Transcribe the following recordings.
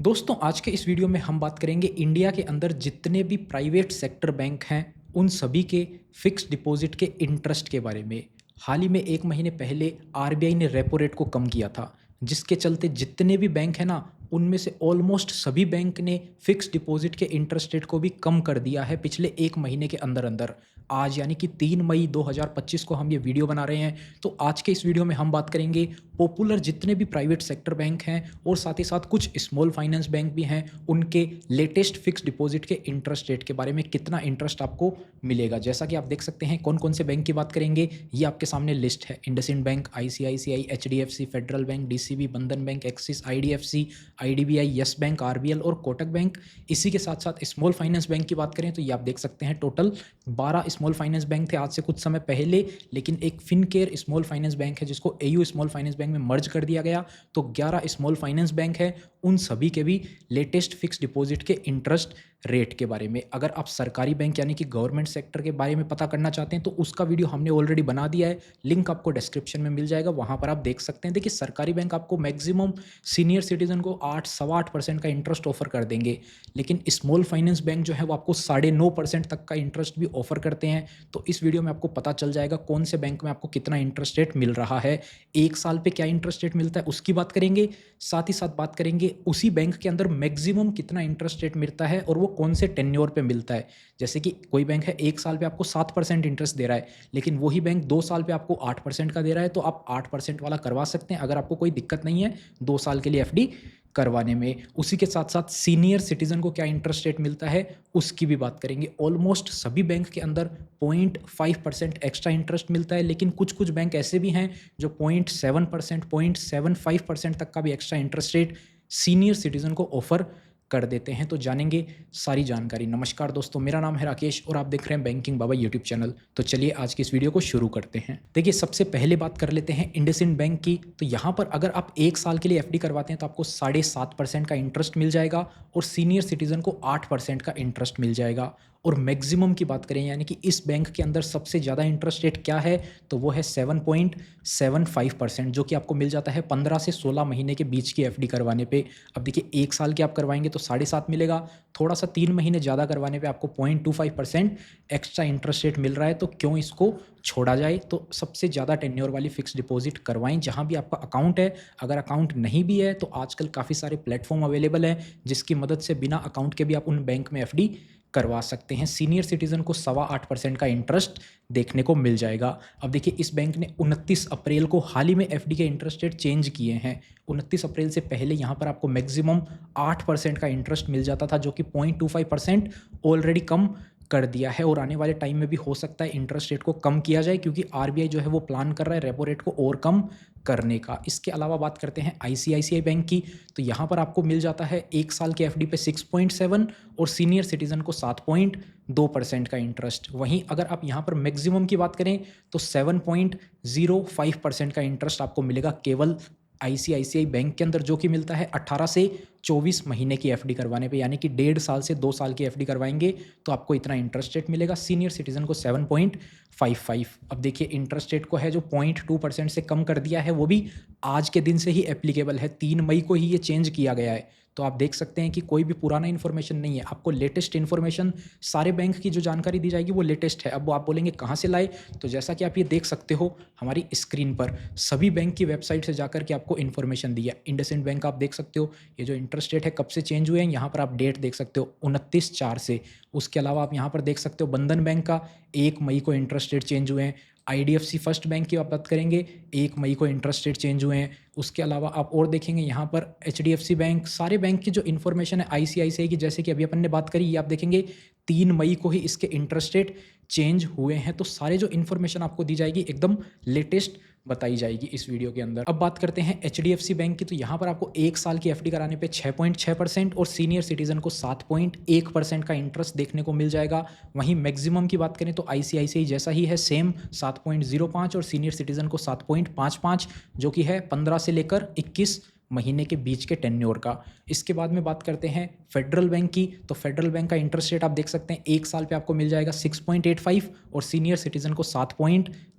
दोस्तों आज के इस वीडियो में हम बात करेंगे इंडिया के अंदर जितने भी प्राइवेट सेक्टर बैंक हैं उन सभी के फिक्स्ड डिपॉजिट के इंटरेस्ट के बारे में। हाल ही में 1 महीने पहले आरबीआई ने रेपो रेट को कम किया था, जिसके चलते जितने भी बैंक हैं ना उनमें से ऑलमोस्ट सभी बैंक ने फिक्स्ड डिपॉजिट के इंटरेस्ट रेट को भी कम कर दिया है पिछले 1 महीने के अंदर अंदर। आज यानी कि 3 मई 2025 को हम ये वीडियो बना रहे हैं। तो आज के इस वीडियो में हम बात करेंगे पॉपुलर जितने भी प्राइवेट सेक्टर बैंक हैं और साथ ही साथ कुछ स्मॉल फाइनेंस बैंक भी हैं, उनके लेटेस्ट फिक्स्ड डिपॉजिट के इंटरेस्ट रेट के बारे में, कितना इंटरेस्ट आपको मिलेगा। जैसा कि आप देख सकते हैं कौन कौन से बैंक की बात करेंगे, ये आपके सामने लिस्ट है। IndusInd bank, ICICI, HDFC, Federal bank, DCB, Bandhan bank, Axis, IDFC, IDBI, Yes bank, RBL और कोटक बैंक। इसी के साथ साथ स्मॉल फाइनेंस बैंक की बात करें तो ये आप देख सकते हैं टोटल 12 स्मॉल फाइनेंस बैंक थे आज से कुछ समय पहले, लेकिन एक फिनकेयर स्मॉल फाइनेंस बैंक है जिसको एयू स्मॉल फाइनेंस बैंक में मर्ज कर दिया गया। तो 11 स्मॉल फाइनेंस बैंक है, उन सभी के भी लेटेस्ट फिक्स डिपॉजिट के इंटरेस्ट रेट के बारे में। अगर आप सरकारी बैंक यानी कि गवर्नमेंट सेक्टर के बारे में पता करना चाहते हैं तो उसका वीडियो हमने ऑलरेडी बना दिया है, लिंक आपको डिस्क्रिप्शन में मिल जाएगा, वहाँ पर आप देख सकते हैं। देखिए सरकारी बैंक आपको मैक्सिमम सीनियर सिटीजन को 8-8.25% का इंटरेस्ट ऑफर कर देंगे, लेकिन स्मॉल फाइनेंस बैंक जो है वो आपको 9.5% तक का इंटरेस्ट भी ऑफर करते हैं। तो इस वीडियो में आपको पता चल जाएगा कौन से बैंक में आपको कितना इंटरेस्ट रेट मिल रहा है, 1 साल पे क्या इंटरेस्ट रेट मिलता है उसकी बात करेंगे। साथ ही साथ बात करेंगे उसी बैंक के अंदर मैक्सिमम कितना इंटरेस्ट रेट मिलता है और वो कौन से टेन्योर पे मिलता है। जैसे कि कोई बैंक है 1 साल पे आपको 7% इंटरेस्ट दे रहा है, लेकिन वही बैंक 2 साल पे आपको 8% का दे रहा है, तो आप 8% वाला करवा सकते हैं अगर आपको कोई दिक्कत नहीं है 2 साल के लिए एफडी करवाने में। उसी के साथ साथ सीनियर सिटीजन को क्या इंटरेस्ट रेट मिलता है उसकी भी बात करेंगे। ऑलमोस्ट सभी बैंक के अंदर 0.5% एक्स्ट्रा इंटरेस्ट मिलता है, लेकिन कुछ कुछ बैंक ऐसे भी हैं जो 0.7%, 0.75% तक का भी extra interest rate senior citizen को ऑफर कर देते हैं। तो जानेंगे सारी जानकारी। नमस्कार दोस्तों, मेरा नाम है राकेश और आप देख रहे हैं बैंकिंग बाबा यूट्यूब चैनल। तो चलिए आज की इस वीडियो को शुरू करते हैं। देखिए सबसे पहले बात कर लेते हैं इंडसइंड बैंक की। तो यहाँ पर अगर आप 1 साल के लिए एफडी करवाते हैं तो आपको 7.5% का इंटरेस्ट मिल जाएगा और सीनियर सिटीजन को 8% का इंटरेस्ट मिल जाएगा। और मैक्सिमम की बात करें यानी कि इस बैंक के अंदर सबसे ज़्यादा इंटरेस्ट रेट क्या है तो वो है 7.75%, जो कि आपको मिल जाता है 15 से 16 महीने के बीच की एफडी करवाने पे। अब देखिए 1 साल की आप करवाएंगे तो 7.5 मिलेगा, थोड़ा सा 3 महीने ज़्यादा करवाने पे आपको 0.25% एक्स्ट्रा इंटरेस्ट रेट मिल रहा है। तो क्यों इसको छोड़ा जाए। तो सबसे ज़्यादा टेन्योर वाली फिक्स डिपॉजिट करवाएं जहां भी आपका अकाउंट है। अगर अकाउंट नहीं भी है तो आजकल काफ़ी सारे प्लेटफॉर्म अवेलेबल हैं जिसकी मदद से बिना अकाउंट के भी आप उन बैंक में एफडी करवा सकते हैं। सीनियर सिटीजन को 8.25% का इंटरेस्ट देखने को मिल जाएगा। अब देखिए इस बैंक ने 29 अप्रैल को हाल ही में एफडी के इंटरेस्ट रेट चेंज किए हैं। 29 अप्रैल से पहले यहाँ पर आपको मैक्सिमम 8% का इंटरेस्ट मिल जाता था, जो कि 0.25% ऑलरेडी कम कर दिया है और आने वाले टाइम में भी हो सकता है इंटरेस्ट रेट को कम किया जाए, क्योंकि आरबीआई जो है वो प्लान कर रहा है रेपो रेट को और कम करने का। इसके अलावा बात करते हैं आईसीआईसीआई बैंक की। तो यहाँ पर आपको मिल जाता है 1 साल के एफडी पे 6.7 और सीनियर सिटीजन को 7.2% का इंटरेस्ट। वहीं अगर आप यहाँ पर मैक्सिमम की बात करें तो 7.05% का इंटरेस्ट आपको मिलेगा केवल आईसीआईसीआई बैंक के अंदर, जो कि मिलता है 18 से 24 महीने की एफडी करवाने पे। यानी कि 1.5 साल से 2 साल की एफडी करवाएंगे तो आपको इतना इंटरेस्ट रेट मिलेगा। सीनियर सिटीजन को 7.55। अब देखिए इंटरेस्ट रेट को है जो 0.2% से कम कर दिया है वो भी आज के दिन से ही एप्लीकेबल है। 3 मई को ही ये चेंज किया गया है। तो आप देख सकते हैं कि कोई भी पुराना इन्फॉर्मेशन नहीं है, आपको लेटेस्ट इन्फॉर्मेशन, सारे बैंक की जो जानकारी दी जाएगी वो लेटेस्ट है। अब वो आप बोलेंगे कहाँ से लाए, तो जैसा कि आप ये देख सकते हो हमारी स्क्रीन पर सभी बैंक की वेबसाइट से जाकर के आपको इन्फॉर्मेशन दी है। इंडसइंड बैंक आप देख सकते हो, ये जो इंटरेस्ट रेट है कब से चेंज हुए हैं, यहाँ पर आप डेट देख सकते हो 29/4 से। उसके अलावा आप यहाँ पर देख सकते हो बंधन बैंक का 1 मई को इंटरेस्ट रेट चेंज हुए हैं। आईडीएफसी फर्स्ट बैंक की आप बात करेंगे 1 मई को इंटरेस्ट रेट चेंज हुए हैं। उसके अलावा आप और देखेंगे यहाँ पर एचडीएफसी बैंक, सारे बैंक की जो इन्फॉर्मेशन है आईसीआईसीआई की, जैसे कि अभी अपन ने बात करी, ये आप देखेंगे 3 मई को ही इसके इंटरेस्ट रेट चेंज हुए हैं। तो सारे जो इन्फॉर्मेशन आपको दी जाएगी एकदम लेटेस्ट बताई जाएगी इस वीडियो के अंदर। अब बात करते हैं एचडीएफसी बैंक की। तो यहाँ पर आपको 1 साल की एफडी कराने पे 6.6% और सीनियर सिटीजन को 7.1% का इंटरेस्ट देखने को मिल जाएगा। वहीं मैक्सिमम की बात करें तो आईसीआईसीआई जैसा ही है, सेम 7.05 और सीनियर सिटीजन को 7.55, जो कि है 15 से लेकर 21 महीने के बीच के टेन्योर का। इसके बाद में बात करते हैं फेडरल बैंक की। तो फेडरल बैंक का इंटरेस्ट रेट आप देख सकते हैं 1 साल पे आपको मिल जाएगा 6.85 और सीनियर सिटीजन को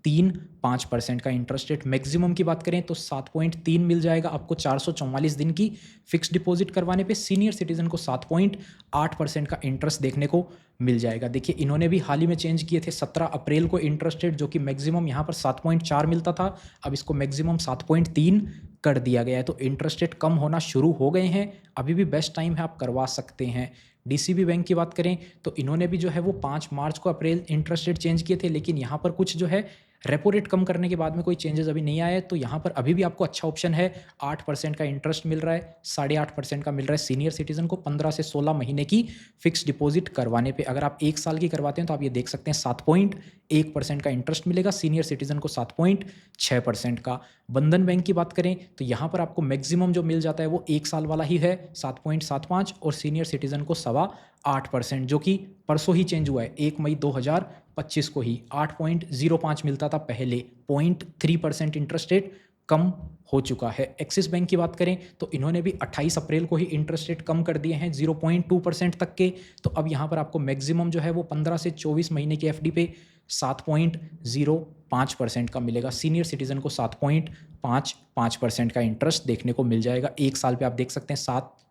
3.5% का इंटरेस्ट रेट। मैक्सिमम की बात करें तो 7.3 मिल जाएगा आपको 444 दिन की फिक्स डिपॉजिट करवाने पे। सीनियर सिटीजन को 7.8% का इंटरेस्ट देखने को मिल जाएगा। देखिए इन्होंने भी हाल ही में चेंज किए थे 17 अप्रैल को इंटरेस्ट रेट, जो कि मैक्सिमम यहाँ पर 7.4 मिलता था, अब इसको मैक्सिमम 7.3 कर दिया गया है। तो इंटरेस्ट रेट कम होना शुरू हो गए हैं, अभी भी बेस्ट टाइम है, आप करवा सकते हैं। डीसीबी बैंक की बात करें तो इन्होंने भी जो है वो 5 मार्च को अप्रैल इंटरेस्ट रेट चेंज किए थे, लेकिन यहाँ पर कुछ जो है रेपो रेट कम करने के बाद में कोई चेंजेस अभी नहीं आया है। तो यहाँ पर अभी भी आपको अच्छा ऑप्शन है, 8% का इंटरेस्ट मिल रहा है, 8.5% का मिल रहा है सीनियर सिटीजन को 15 से 16 महीने की फिक्स डिपॉजिट करवाने पे। अगर आप 1 साल की करवाते हैं तो आप ये देख सकते हैं 7.1% का इंटरेस्ट मिलेगा, सीनियर सिटीजन को 7.6% का। बंधन बैंक की बात करें तो यहाँ पर आपको मैक्सिमम जो मिल जाता है वो 1 साल वाला ही है 7.75, और सीनियर सिटीजन को 8.25%, जो कि परसों ही चेंज हुआ है 1 मई 2025 को ही। 8.05 मिलता था पहले, 0.3% इंटरेस्ट रेट कम हो चुका है। एक्सिस बैंक की बात करें तो इन्होंने भी 28 अप्रैल को ही इंटरेस्ट रेट कम कर दिए हैं 0.2% तक के। तो अब यहाँ पर आपको मैक्सिमम जो है वो 15 से 24 महीने की एफडी पे 7.05% का मिलेगा। सीनियर सिटीजन को 7.55% का इंटरेस्ट देखने को मिल जाएगा। 1 साल पे आप देख सकते हैं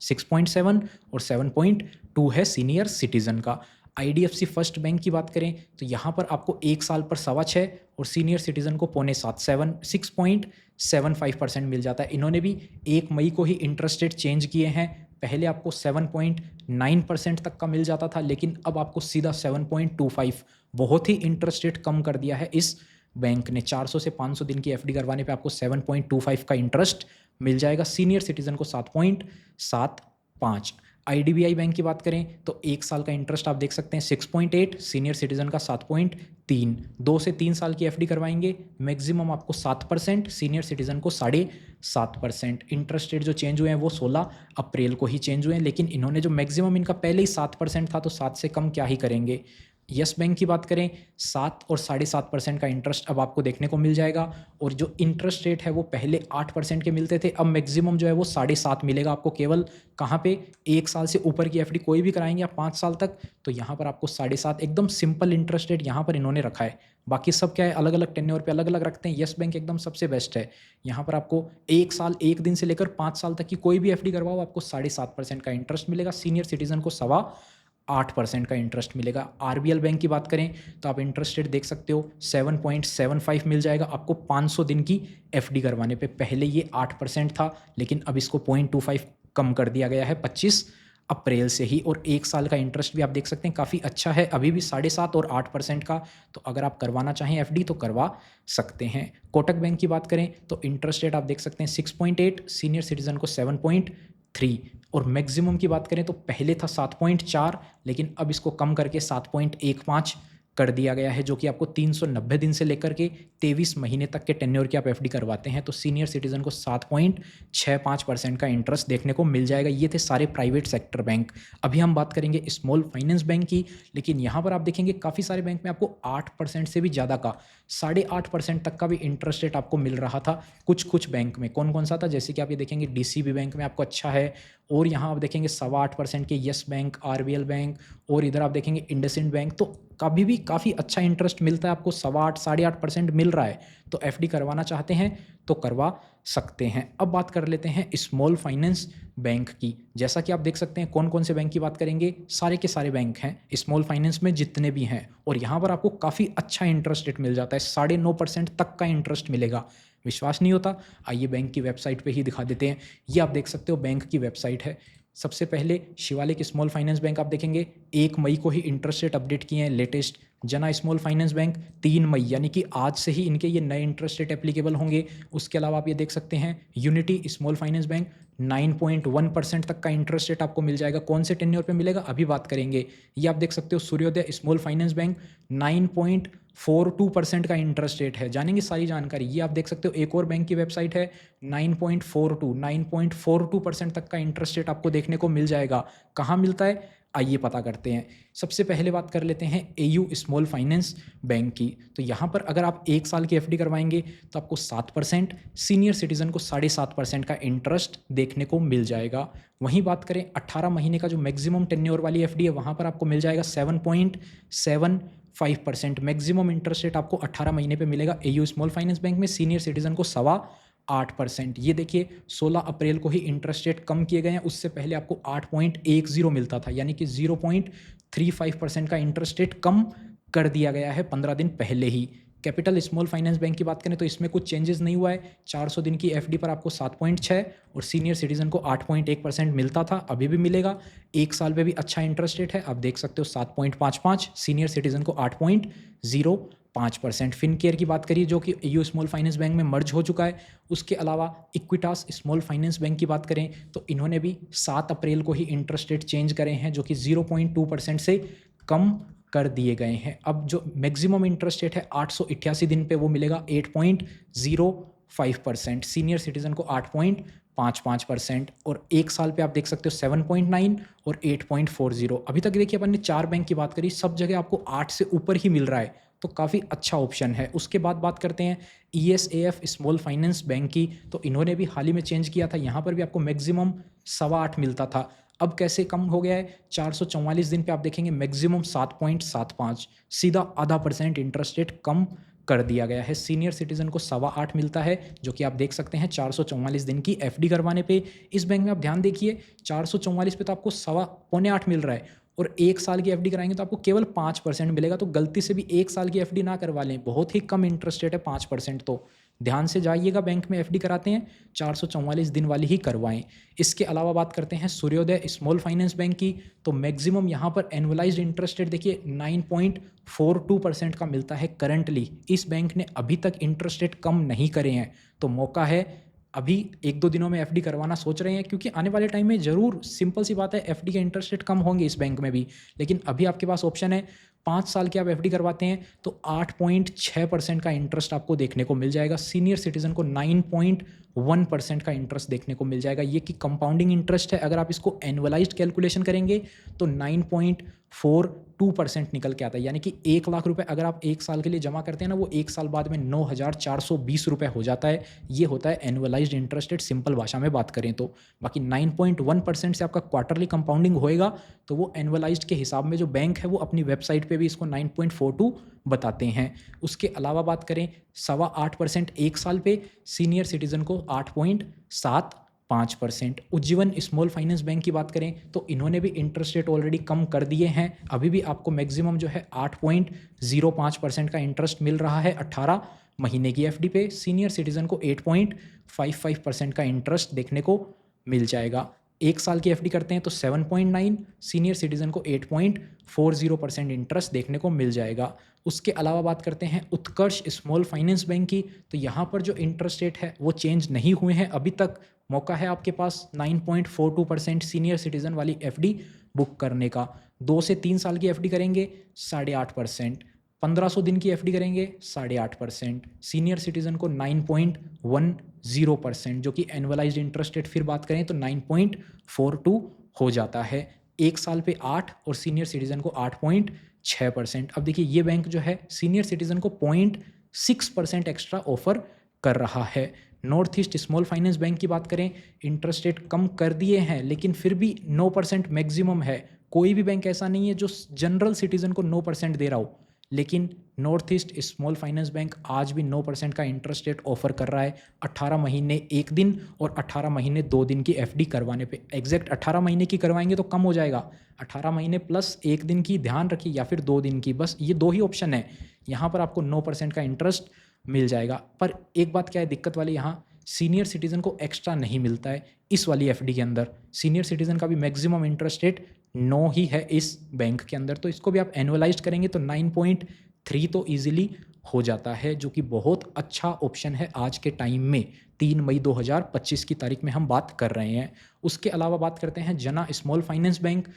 6.7 और 7.2 है सीनियर सिटीजन का। आईडीएफसी फर्स्ट बैंक की बात करें तो यहाँ पर आपको 1 साल पर 6.25 और सीनियर सिटीजन को 6.7 6.75% मिल जाता है। इन्होंने भी 1 मई को ही इंटरेस्ट रेट चेंज किए हैं, पहले आपको 7.9% तक का मिल जाता था, लेकिन अब आपको सीधा 7.25, बहुत ही इंटरेस्ट रेट कम कर दिया है इस बैंक ने। 400 से 500 दिन की एफडी करवाने पे आपको 7.25 का इंटरेस्ट मिल जाएगा, सीनियर सिटीजन को 7.75। आईडीबीआई बैंक की बात करें तो 1 साल का इंटरेस्ट आप देख सकते हैं 6.8, सीनियर सिटीजन का 7.3। 2 से 3 साल की एफडी करवाएंगे मैक्सिमम आपको 7%, सीनियर सिटीजन को 7.5%। इंटरेस्ट रेट जो चेंज हुए हैं वो 16 अप्रैल को ही चेंज हुए हैं, लेकिन इन्होंने जो मैक्सिमम इनका पहले ही 7% था तो 7 से कम क्या ही करेंगे। यस बैंक की बात करें 7 और 7.5% का इंटरेस्ट अब आपको देखने को मिल जाएगा, और जो इंटरेस्ट रेट है वो पहले 8% के मिलते थे, अब मैक्सिमम जो है वो 7.5 मिलेगा आपको। केवल कहाँ पे, 1 साल से ऊपर की एफडी कोई भी कराएंगे आप 5 साल तक तो यहाँ पर आपको 7.5, एकदम सिंपल इंटरेस्ट रेट यहाँ पर इन्होंने रखा है। बाकी सब क्या है, अलग अलग टेन्योर पे अलग अलग रखते हैं। यस बैंक एकदम सबसे बेस्ट है, यहाँ पर आपको 1 साल 1 दिन से लेकर 5 साल तक की कोई भी एफडी करवाओ आपको 7.5% का इंटरेस्ट मिलेगा, सीनियर सिटीजन को 8% का इंटरेस्ट मिलेगा। आरबीएल बैंक की बात करें तो आप इंटरेस्ट रेट देख सकते हो 7.75 मिल जाएगा आपको 500 दिन की एफडी करवाने पे। पहले ये 8% था, लेकिन अब इसको 0.25 कम कर दिया गया है 25 अप्रैल से ही। और 1 साल का इंटरेस्ट भी आप देख सकते हैं काफ़ी अच्छा है, अभी भी 7.5 और 8% का। तो अगर आप करवाना चाहें एफडी तो करवा सकते हैं। कोटक बैंक की बात करें तो इंटरेस्ट रेट आप देख सकते हैं 6.8, सीनियर सिटीजन को 7.3, और मैक्सिमम की बात करें तो पहले था 7.4, लेकिन अब इसको कम करके 7.15 कर दिया गया है, जो कि आपको 390 दिन से लेकर के 23 महीने तक के टेन्योर की आप एफडी करवाते हैं तो सीनियर सिटीजन को 7.65% का इंटरेस्ट देखने को मिल जाएगा। ये थे सारे प्राइवेट सेक्टर बैंक। अभी हम बात करेंगे स्मॉल फाइनेंस बैंक की, लेकिन यहाँ पर आप देखेंगे काफ़ी सारे बैंक में आपको 8% से भी ज़्यादा का, 8.5% तक का भी इंटरेस्ट रेट आपको मिल रहा था कुछ बैंक में। कौन कौन सा था, जैसे कि आप ये देखेंगे डीसीबी बैंक में आपको अच्छा है, और यहाँ आप देखेंगे 8.25% के यस बैंक, आरबीएल बैंक, और इधर आप देखेंगे इंडसइंड बैंक। तो कभी भी काफ़ी अच्छा इंटरेस्ट मिलता है आपको, 8.25 8.5% मिल रहा है। तो एफडी करवाना चाहते हैं तो करवा सकते हैं। अब बात कर लेते हैं स्मॉल फाइनेंस बैंक की। जैसा कि आप देख सकते हैं कौन कौन से बैंक की बात करेंगे, सारे के सारे बैंक हैं स्मॉल फाइनेंस में जितने भी हैं, और यहाँ पर आपको काफ़ी अच्छा इंटरेस्ट रेट मिल जाता है, 9.5% तक का इंटरेस्ट मिलेगा। विश्वास नहीं होता, आइए बैंक की वेबसाइट पे ही दिखा देते हैं। ये आप देख सकते हो बैंक की वेबसाइट है। सबसे पहले शिवालिक स्मॉल फाइनेंस बैंक आप देखेंगे 1 मई को ही इंटरेस्ट रेट अपडेट किए हैं लेटेस्ट। जना स्मॉल फाइनेंस बैंक 3 मई, यानी कि आज से ही इनके ये नए इंटरेस्ट रेट एप्लीकेबल होंगे। उसके अलावा आप ये देख सकते हैं यूनिटी स्मॉल फाइनेंस बैंक 9.1% तक का इंटरेस्ट रेट आपको मिल जाएगा। कौन से टेन्योर पे मिलेगा अभी बात करेंगे। ये आप देख सकते हो सूर्योदय स्मॉल फाइनेंस बैंक 9.42% का इंटरेस्ट रेट है। जानेंगे सारी जानकारी। ये आप देख सकते हो एक और बैंक की वेबसाइट है 9.42% तक का इंटरेस्ट रेट आपको देखने को मिल जाएगा। कहाँ मिलता है आइए पता करते हैं। सबसे पहले बात कर लेते हैं एयू स्मॉल फाइनेंस बैंक की। तो यहाँ पर अगर आप 1 साल की एफडी करवाएंगे तो आपको 7%, सीनियर सिटीजन को 7.5% का इंटरेस्ट देखने को मिल जाएगा। वहीं बात करें 18 महीने का जो मैक्सिमम टेन्योर वाली एफडी है, वहाँ पर आपको मिल जाएगा 5%। मैक्सिमम इंटरेस्ट रेट आपको 18 महीने पे मिलेगा एयू स्मॉल फाइनेंस बैंक में, सीनियर सिटीजन को 8.25%। ये देखिए 16 अप्रैल को ही इंटरेस्ट रेट कम किए गए हैं, उससे पहले आपको 8.10 मिलता था, यानी कि 0.35% का इंटरेस्ट रेट कम कर दिया गया है 15 दिन पहले ही। कैपिटल स्मॉल फाइनेंस बैंक की बात करें तो इसमें कुछ चेंजेस नहीं हुआ है। 400 दिन की एफडी पर आपको 7.6 और सीनियर सिटीजन को 8.1% मिलता था, अभी भी मिलेगा। एक साल पे भी अच्छा इंटरेस्ट रेट है, आप देख सकते हो 7.55, सीनियर सिटीजन को 8.05%। फिनकेयर की बात करिए जो कि एयू स्मॉल फाइनेंस बैंक में मर्ज हो चुका है। उसके अलावा इक्विटास स्मॉल फाइनेंस बैंक की बात करें तो इन्होंने भी 7 अप्रैल को ही इंटरेस्ट रेट चेंज करे हैं, जो कि 0.2% से कम कर दिए गए हैं। अब जो मैक्सिमम इंटरेस्ट रेट है 888 दिन पे वो मिलेगा 8.05%, सीनियर सिटीजन को 8.55%, और एक साल पे आप देख सकते हो 7.9 और 8.40। अभी तक देखिए अपन ने 4 बैंक की बात करी, सब जगह आपको 8 से ऊपर ही मिल रहा है, तो काफ़ी अच्छा ऑप्शन है। उसके बाद बात करते हैं ESAF स्मॉल फाइनेंस बैंक की, तो इन्होंने भी हाल ही में चेंज किया था। यहाँ पर भी आपको मैक्सिमम 8.25 मिलता था, अब कैसे कम हो गया है, 444 दिन पे आप देखेंगे मैक्सिमम 7.75, सीधा ½ इंटरेस्ट रेट कम कर दिया गया है। सीनियर सिटीजन को 8.25 मिलता है, जो कि आप देख सकते हैं 444 दिन की एफडी करवाने पे। इस बैंक में आप ध्यान देखिए 444 पे तो आपको 7.25 मिल रहा है, और एक साल की एफडी कराएंगे तो आपको केवल 5% मिलेगा। तो गलती से भी एक साल की एफडी ना करवा लें, बहुत ही कम इंटरेस्ट रेट है 5%। तो ध्यान से जाइएगा, बैंक में एफडी कराते हैं 444 दिन वाली ही करवाएं। इसके अलावा बात करते हैं सूर्योदय स्मॉल फाइनेंस बैंक की, तो मैक्सिमम यहाँ पर एनुअलाइज्ड इंटरेस्ट रेट देखिए 9.42% का मिलता है करंटली। इस बैंक ने अभी तक इंटरेस्ट रेट कम नहीं करे हैं, तो मौका है, अभी 1-2 दिनों में एफडी करवाना सोच रहे हैं, क्योंकि आने वाले टाइम में ज़रूर, सिंपल सी बात है, एफडी के इंटरेस्ट रेट कम होंगे इस बैंक में भी। लेकिन अभी आपके पास ऑप्शन है, 5 साल की आप एफडी करवाते हैं तो 8.6% का इंटरेस्ट आपको देखने को मिल जाएगा। सीनियर सिटीजन को 9.1% का इंटरेस्ट देखने को मिल जाएगा। ये कि कंपाउंडिंग इंटरेस्ट है, अगर आप इसको एनुअलाइज्ड कैलकुलेशन करेंगे तो 9.42% निकल के आता है, यानी कि 1 लाख रुपए अगर आप 1 साल के लिए जमा करते हैं ना, वो 1 साल बाद में 9,420 रुपये हो जाता है। ये होता है एनुअलाइज्ड इंटरेस्ट रेट, सिंपल भाषा में बात करें तो। बाकी 9.1% से आपका क्वार्टरली कंपाउंडिंग होएगा, तो वो एनुअलाइज्ड के हिसाब में जो बैंक है वो अपनी वेबसाइट पे भी इसको 9.42 बताते हैं। उसके अलावा बात करें 8.25% एक साल पे, सीनियर सिटीजन को 8.75%। उज्जीवन स्मॉल फाइनेंस बैंक की बात करें तो इन्होंने भी इंटरेस्ट रेट ऑलरेडी कम कर दिए हैं, अभी भी आपको मैक्सिमम जो है 8.05% का इंटरेस्ट मिल रहा है 18 महीने की एफडी पे। सीनियर सिटीजन को 8.55% का इंटरेस्ट देखने को मिल जाएगा। एक साल की एफडी करते हैं तो 7.9, सीनियर सिटीजन को 8.40% इंटरेस्ट देखने को मिल जाएगा। उसके अलावा बात करते हैं उत्कर्ष स्मॉल फाइनेंस बैंक की, तो यहाँ पर जो इंटरेस्ट रेट है वो चेंज नहीं हुए हैं अभी तक। मौका है आपके पास 9.42% सीनियर सिटीजन वाली एफडी बुक करने का। 2 से 3 साल की एफडी करेंगे 8.5%, 1500 दिन की एफडी करेंगे 8.5%, सीनियर सिटीजन को 9.10%, जो कि एनुअलाइज्ड इंटरेस्ट रेट फिर बात करें तो 9.42 हो जाता है। एक साल पे 8 और सीनियर सिटीजन को 8.6%। अब देखिए ये बैंक जो है सीनियर सिटीजन को 0.6% एक्स्ट्रा ऑफर कर रहा है। North east small finance bank की बात करें, इंटरेस्ट रेट कम कर दिए हैं, लेकिन फिर भी 9% मैक्सिमम है। कोई भी बैंक ऐसा नहीं है जो जनरल सिटीजन को 9% दे रहा हो, लेकिन north east small finance bank आज भी 9% का इंटरेस्ट रेट ऑफर कर रहा है 18 महीने 1 दिन और 18 महीने 2 दिन की एफडी करवाने पे। एग्जैक्ट 18 महीने की करवाएंगे तो कम हो जाएगा, 18 महीने प्लस 1 दिन की ध्यान रखिए, या फिर 2 दिन की, बस ये 2 ही ऑप्शन है। यहाँ पर आपको 9% का इंटरेस्ट मिल जाएगा। पर एक बात क्या है दिक्कत वाली, यहाँ सीनियर सिटीजन को एक्स्ट्रा नहीं मिलता है इस वाली एफडी के अंदर। सीनियर सिटीजन का भी मैक्सिमम इंटरेस्ट रेट 9 ही है इस बैंक के अंदर, तो इसको भी आप एनुअलाइज करेंगे तो 9.3 तो ईजिली हो जाता है, जो कि बहुत अच्छा ऑप्शन है आज के टाइम में। 3 मई 2025 की तारीख में हम बात कर रहे हैं। उसके अलावा बात करते हैं जना स्मॉल फाइनेंस बैंक।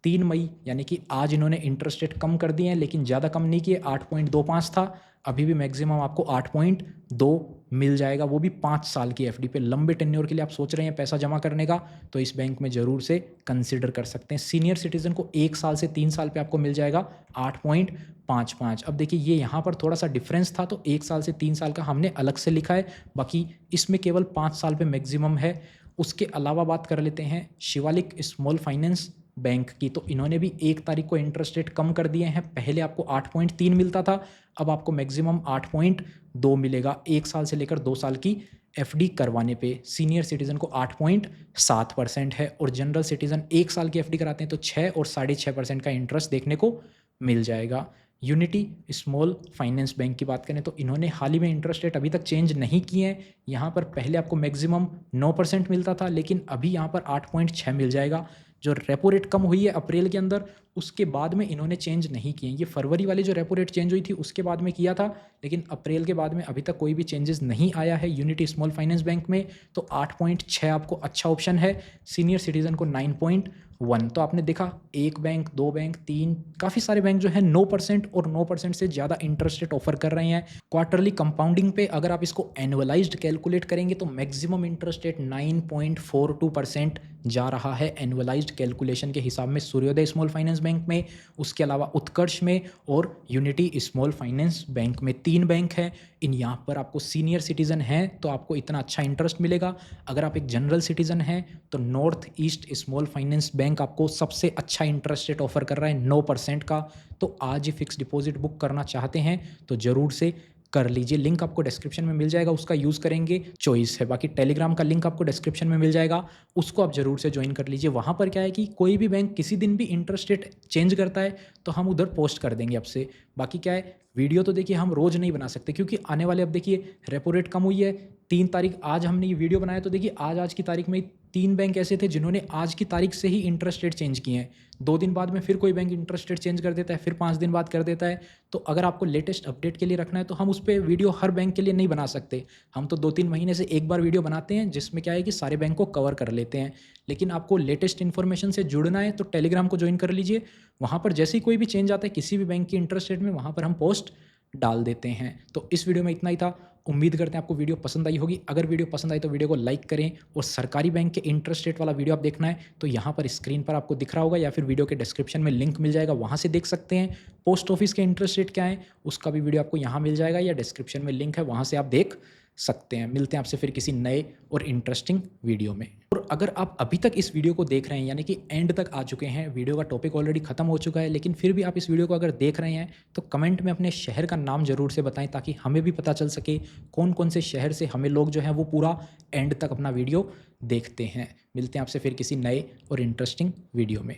3 मई यानी कि आज इन्होंने इंटरेस्ट रेट कम कर दिए हैं, लेकिन ज़्यादा कम नहीं किए, 8.25 था, अभी भी मैक्सिमम आपको 8.2 मिल जाएगा, वो भी 5 साल की एफडी पे। लंबे टेन्योर के लिए आप सोच रहे हैं पैसा जमा करने का, तो इस बैंक में ज़रूर से कंसिडर कर सकते हैं। सीनियर सिटीजन को 1 साल से 3 साल पे आपको मिल जाएगा 8.55। अब देखिए ये यहाँ पर थोड़ा सा डिफरेंस था, तो 1 साल से 3 साल का हमने अलग से लिखा है, बाकी इसमें केवल 5 साल पे मैक्सिमम है। उसके अलावा बात कर लेते हैं शिवालिक स्मॉल फाइनेंस बैंक की, तो इन्होंने भी 1 तारीख को इंटरेस्ट रेट कम कर दिए हैं। पहले आपको 8.3 मिलता था, अब आपको मैक्सिमम 8.2 मिलेगा 1 साल से लेकर 2 साल की एफडी करवाने पे। सीनियर सिटीजन को 8.7% है और जनरल सिटीजन 1 साल की एफडी कराते हैं तो 6 और 6.5% का इंटरेस्ट देखने को मिल जाएगा। यूनिटी स्मॉल फाइनेंस बैंक की बात करें तो इन्होंने हाल ही में इंटरेस्ट रेट अभी तक चेंज नहीं किए हैं। यहाँ पर पहले आपको मैक्सिमम 9% मिलता था, लेकिन अभी यहाँ पर 8.6 मिल जाएगा। जो रेपो रेट कम हुई है अप्रैल के अंदर, उसके बाद में इन्होंने चेंज नहीं किए। ये फरवरी वाली जो रेपो रेट चेंज हुई थी उसके बाद में किया था, लेकिन अप्रैल के बाद में अभी तक कोई भी चेंजेस नहीं आया है यूनिटी स्मॉल फाइनेंस बैंक में। तो 8.6 आपको अच्छा ऑप्शन है। सीनियर सिटीजन को 9.1। तो आपने देखा 1 बैंक, 2 बैंक, 3, काफ़ी सारे बैंक जो है 9% और 9% से ज़्यादा इंटरेस्ट रेट ऑफर कर रहे हैं। क्वार्टरली कंपाउंडिंग पे अगर आप इसको एनुअलाइज्ड कैलकुलेट करेंगे तो मैक्सिमम इंटरेस्ट रेट 9.42% जा रहा है एनुअलाइज्ड कैलकुलेशन के हिसाब में सूर्योदय स्मॉल फाइनेंस बैंक में, उसके अलावा उत्कर्ष में और यूनिटी स्मॉल फाइनेंस बैंक में। 3 बैंक हैं। इन यहाँ पर आपको सीनियर सिटीज़न हैं तो आपको इतना अच्छा इंटरेस्ट मिलेगा। अगर आप एक जनरल सिटीज़न हैं तो north east small finance bank आपको सबसे अच्छा इंटरेस्ट रेट ऑफर कर रहा है 9% का। तो आज ही फिक्स डिपॉजिट बुक करना चाहते हैं तो ज़रूर से कर लीजिए। लिंक आपको डिस्क्रिप्शन में मिल जाएगा, उसका यूज़ करेंगे चॉइस है। बाकी टेलीग्राम का लिंक आपको डिस्क्रिप्शन में मिल जाएगा, उसको आप ज़रूर से ज्वाइन कर लीजिए। वहाँ पर क्या है कि कोई भी बैंक किसी दिन भी इंटरेस्ट रेट चेंज करता है तो हम उधर पोस्ट कर देंगे आपसे। बाकी क्या है, वीडियो तो देखिए हम रोज़ नहीं बना सकते क्योंकि आने वाले, अब देखिए रेपो रेट कम हुई है 3 तारीख, आज हमने ये वीडियो बनाया तो देखिए आज की तारीख में 3 बैंक ऐसे थे जिन्होंने आज की तारीख से ही इंटरेस्ट रेट चेंज किए हैं। 2 दिन बाद में फिर कोई बैंक इंटरेस्ट रेट चेंज कर देता है, फिर 5 दिन बाद कर देता है। तो अगर आपको लेटेस्ट अपडेट के लिए रखना है तो हम उस पर वीडियो हर बैंक के लिए नहीं बना सकते। हम तो 2-3 महीने से एक बार वीडियो बनाते हैं जिसमें क्या है कि सारे बैंक को कवर कर लेते हैं। लेकिन आपको लेटेस्ट इन्फॉर्मेशन से जुड़ना है तो टेलीग्राम को ज्वाइन कर लीजिए। वहाँ पर जैसे ही कोई भी चेंज आता है किसी भी बैंक की इंटरेस्ट रेट में, वहाँ पर हम पोस्ट डाल देते हैं। तो इस वीडियो में इतना ही था। उम्मीद करते हैं आपको वीडियो पसंद आई होगी। अगर वीडियो पसंद आई तो वीडियो को लाइक करें और सरकारी बैंक के इंटरेस्ट रेट वाला वीडियो आप देखना है तो यहाँ पर स्क्रीन पर आपको दिख रहा होगा या फिर वीडियो के डिस्क्रिप्शन में लिंक मिल जाएगा, वहाँ से देख सकते हैं। पोस्ट ऑफिस के इंटरेस्ट रेट क्या है उसका भी वीडियो आपको यहाँ मिल जाएगा या डिस्क्रिप्शन में लिंक है, वहाँ से आप देख सकते हैं। मिलते हैं आपसे फिर किसी नए और इंटरेस्टिंग वीडियो में। और अगर आप अभी तक इस वीडियो को देख रहे हैं यानी कि एंड तक आ चुके हैं, वीडियो का टॉपिक ऑलरेडी खत्म हो चुका है, लेकिन फिर भी आप इस वीडियो को अगर देख रहे हैं तो कमेंट में अपने शहर का नाम ज़रूर से बताएं ताकि हमें भी पता चल सके कौन कौन से शहर से हमें लोग जो हैं वो पूरा एंड तक अपना वीडियो देखते हैं। मिलते हैं आपसे फिर किसी नए और इंटरेस्टिंग वीडियो में।